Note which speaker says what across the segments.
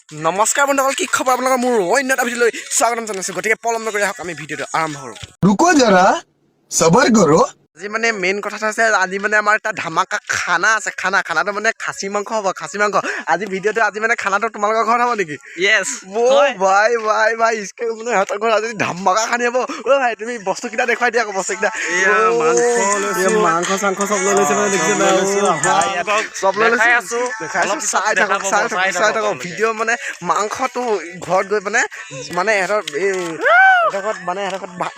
Speaker 1: নমস্কাৰ বন্ধুসকল, কি খবৰ আপোনালোকৰ? মোৰ অন্য এটা ভিডিঅ'লৈ স্বাগতম জনাইছোঁ। গতিকে পলম নকৰি আহক, আমি ভিডিঅ'টো আৰম্ভ কৰোঁ।
Speaker 2: रुको जरा सबर करो।
Speaker 1: আজি মানে মেইন কথাটো আছে, আজি মানে আমাৰ এটা ধামাকা খানা আছে। খানাটো মানে খাচী মাংস হ'ব, খাচী মাংস। আজি ভিডিঅ'টো আজি মানে খানাটো তোমালোকৰ ঘৰত হ'ব নেকি?
Speaker 3: Yes.
Speaker 1: ভাই ইস্কেল মানে সিহঁতৰ ঘৰত আজি ধামাকা খানি হ'ব। ভাই তুমি বস্তুকেইটা দেখুৱাই দিয়া আকৌ বস্তুকেইটা। মাংস চাংস চব লৈ লৈছে মানে দেখিছে নাই? চব লৈ লৈছে। দেখাই আছোঁ, চাই থাকক। ভিডিঅ' মানে মাংসটো ঘৰত গৈ মানে সিহঁতৰ সিহঁতৰ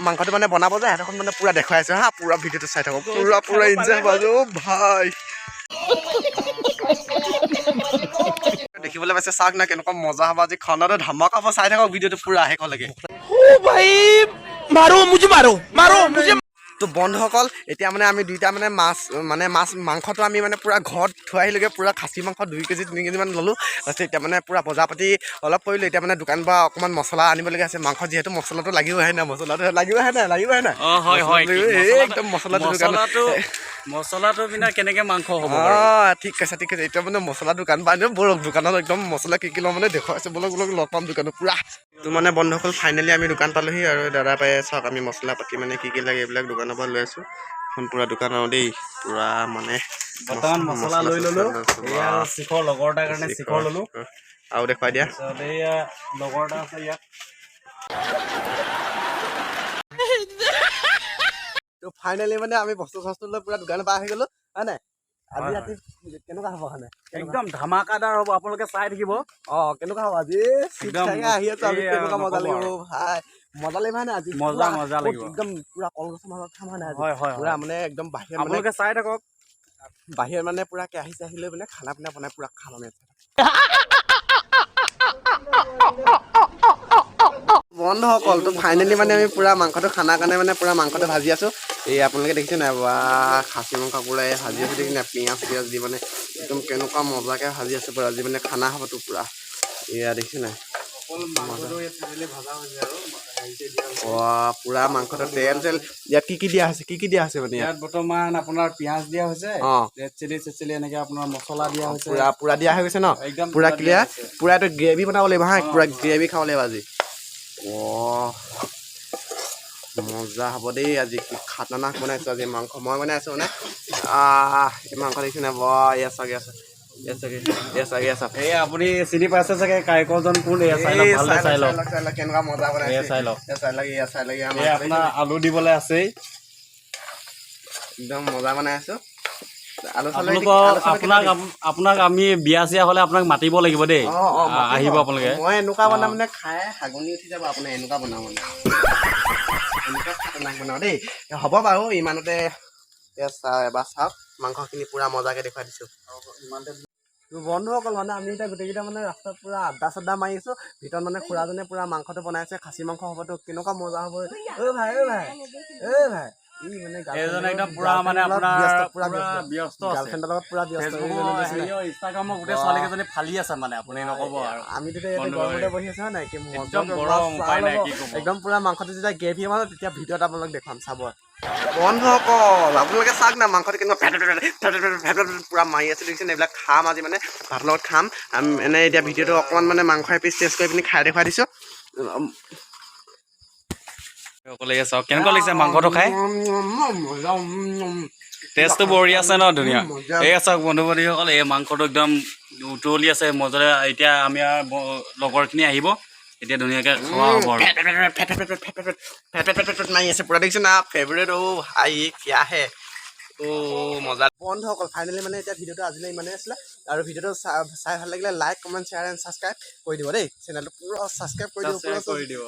Speaker 1: মাংসটো মানে বনাব যায়, সিহঁতৰ মানে পুৰা দেখুৱাই আছে হা। পুৰা ভিডিঅ'টো চাই থাকক, পুৰা এনজয় হ'ব আজি। ভাই দেখিবলৈ পাইছে, চাওক না কেনেকুৱা মজা হ'ব আজি। খানাটো ধামাকা হ'ব, চাই থাকক ভিডিঅ'টো পুৰা শেষলৈকে। তো বন্ধুসকল, এতিয়া মানে আমি দুইটা মানে মাংসটো আমি মানে পুৰা ঘৰত থৈ আহিলোগৈ। পুৰা খাচী মাংস 2 কেজি 3 কেজিমান ল'লোঁ। তাৰপিছত এতিয়া মানে পুৰা বজাৰ পাতি অলপ কৰিলোঁ। এতিয়া মানে দোকান পৰা অকণমান মছলা আনিবলগীয়া আছে। মাংস যিহেতু মছলাটো লাগিবই নাই, মছলাটো লাগিবই নাই।
Speaker 3: হয়
Speaker 1: একদম
Speaker 3: মছলাটো বিনা কেনেকে মাংস হ'ব?
Speaker 1: ঠিক আছে। এতিয়া মানে মছলা দোকান পৰা আনিলোঁ। বলক দোকানত একদম মছলা কি লওঁ মানে দেখুৱাইছে। বলক লগ পাম দোকানত পুৰা। তো মানে বন্ধুসকল, ফাইনেলি আমি দোকান পালোহি আৰু দাদা পাই চাওক, আমি মছলা পাতি মানে কি লাগে এইবিলাক দোকানৰ পৰা লৈ আছোঁ। এখন পুৰা দোকান আৰু দেই, পুৰা মানে
Speaker 3: বৰ্তমান মছলা লৈ ল'লো। এয়া শিখৰ লগৰ এটাৰ কাৰণে শিখৰ ল'লো।
Speaker 1: আৰু দেখুৱাই দিয়া।
Speaker 3: এয়া লগৰ এটা আছে ইয়াত।
Speaker 1: তো ফাইনেলি মানে আমি বস্তু লৈ পুৰা দোকানৰ পৰা আহি গ'লো, হয় নাই? আজি ৰাতি কেনেকুৱা হ'ব খানা?
Speaker 3: একদম ধামাকাদাৰ হ'ব, আপোনালোকে চাই থাকিব।
Speaker 1: কেনেকুৱা হ'ব আজি? আহি আছো আমি, কেনেকুৱা মজা লাগিব ভাই। মজা লাগিব হয় নাই আজি?
Speaker 3: মজা লাগিব।
Speaker 1: একদম পুৰা কলগছৰ মাজত খাম হয় নাই?
Speaker 3: হয়।
Speaker 1: পুৰা মানে একদম বাহিৰত
Speaker 3: আপোনালোকে চাই থাকক।
Speaker 1: বাহিৰত মানে পুৰা কেৰাহী চেৰাহী লৈ মানে খানা পিনা বনাই পুৰা খাম আমি। বন্ধুসকল, তো ফাইনেলি মানে আমি পুৰা মাংসটো খানাৰ কাৰণে মানে পুৰা মাংসটো ভাজি আছোঁ। এই আপোনালোকে দেখিছে নাই? খাচী মাংস পুৰা ভাজি আছোঁ, দেখিছে নাই? পিঁয়াজ দি মানে একদম কেনেকুৱা মজাকৈ ভাজি আছোঁ পুৰা। আজি মানে খানা হ'বতো পুৰা। এয়া দেখিছে নাই? পুৰা মাংসটো তেল ইয়াত কি দিয়া হৈছে মানে?
Speaker 3: ইয়াত বৰ্তমান আপোনাৰ পিঁয়াজ দিয়া হৈছে, ৰেড চিলি এনেকে আপোনাৰ মছলা দিয়া হৈছে।
Speaker 1: পুৰা দিয়া হৈ গৈছে ন?
Speaker 3: একদম
Speaker 1: পুৰা ক্লিয়াৰ। পুৰা এইটো গ্ৰেভি বনাব লাগিব হা, পুৰা গ্ৰেভি খাব লাগিব আজি। মজা হ'ব দেই আজি। কি খাতৰনাক বনাইছোঁ আজি মাংস। মই বনাইছোঁ মানে এই মাংস দেখিছে নাই?
Speaker 3: এই আপুনি চিনি পাইছে চাগে কাৰিকৰজন কোন? চাই লওক
Speaker 1: কেনেকুৱা মজা বনাইছে।
Speaker 3: চাই লওক। আপোনাৰ আলু দিবলৈ আছেই।
Speaker 1: একদম মজা বনাই আছোঁ।
Speaker 3: আপোনাক আমি বিয়া চিয়া হ'লে আপোনাক মাতিব লাগিব দেই। আহিব আপোনালোকে।
Speaker 1: মই এনেকুৱা বনাম মানে খাই হাগনি উঠি যাব। আপোনাৰ এনেকুৱা বনাওঁ মানে, এনেকুৱা খাতৰনাক বনাওঁ দেই। হ'ব বাৰু ইমানতে। এবাৰ চাওক মাংসখিনি পুৰা মজাকৈ দেখুৱাই দিছোঁ। বন্ধুসকল, মানে আমি এতিয়া গোটেইকেইটা মানে ৰাস্তাত পুৰা আড্ডা চাড্ডা মাৰি আছোঁ। ভিতৰত মানে খুৰাজনে পুৰা মাংসটো বনাইছে। খাচী মাংস হ'বতো, কেনেকুৱা মজা হ'ব। ভাই
Speaker 3: ইনষ্টাগ্ৰামৰ গোটেই ছোৱালী কেইজনী ফালি আছে মানে, আপুনি নক'ব আৰু।
Speaker 1: আমি তেতিয়া গৰমতে বহি আছো হয় নাই? একদম পুৰা মাংসটো যেতিয়া গ্ৰেভি হ'ব তেতিয়া ভিডিঅ' এটা আপোনালোক দেখুৱাম, চাব। বন্ধুসকল, আপোনালোকে চাওক না মাংসটো কেনেকুৱা পুৰা মাৰি আছোঁ দেখিছেনে? এইবিলাক খাম আজি মানে ভাতৰ লগত খাম। আমি মানে এতিয়া ভিডিঅ'টো অকণমান মানে মাংস এপিচ টেষ্ট কৰি পিনি খাই দেখুৱাই দিছোঁ।
Speaker 3: চাওক কেনেকুৱা লাগিছে মাংসটো খাই। টেষ্টটো বঢ়িয়া আছে ন? ধুনীয়া। এই চাওক বন্ধুসকল, এই মাংসটো একদম উতলি আছে মজাৰে। এতিয়া আমি লগৰখিনি আহিব, এতিয়া ধুনীয়াকৈ খোৱা হ'ব আৰু।
Speaker 1: মাৰি আছে পুৰা দেখিছে না? ফেভৰেট ভাই কিয়া হে মজা। বন্ধুসকল, ফাইনেলি মানে এতিয়া ভিডিঅ'টো আজিলৈ ইমানেই আছিলে। আৰু ভিডিঅ'টো চাই ভাল লাগিলে like, comment, share and subscribe কৰি দিব দেই। চেনেলটো পুৰা ছাবস্ক্ৰাইব কৰি দিব।